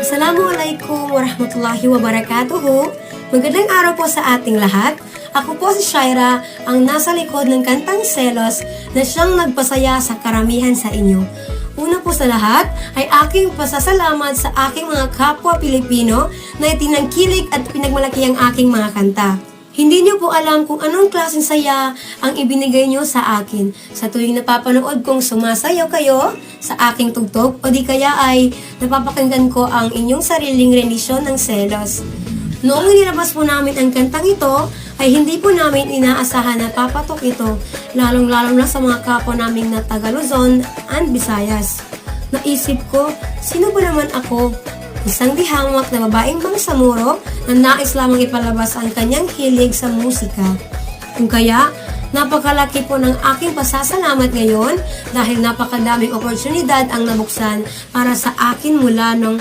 Assalamualaikum warahmatullahi wabarakatuh. Magandang araw po sa ating lahat. Ako po si Shaira, ang nasa likod ng kantang Selos na siyang nagpasaya sa karamihan sa inyo. Una po sa lahat ay aking pasasalamat sa aking mga kapwa Pilipino na itinangkilik at pinagmalaki ang aking mga kanta. Hindi niyo po alam kung anong klaseng saya ang ibinigay niyo sa akin sa tuwing napapanood kong sumasayaw kayo sa aking tugtog o di kaya ay napapakinggan ko ang inyong sariling rendisyon ng Selos. Noong nilabas po namin ang kantang ito, ay hindi po namin inaasahan na papatok ito, lalong-lalo na sa mga kapwa naming na taga Luzon and Visayas. Naisip ko, sino ba naman ako? Isang dihamot na babaeng bangsamoro na nais lamang ipalabas ang kanyang hilig sa musika. Kung kaya, napakalaki po ng aking pasasalamat ngayon dahil napakadaming oportunidad ang nabuksan para sa akin mula nung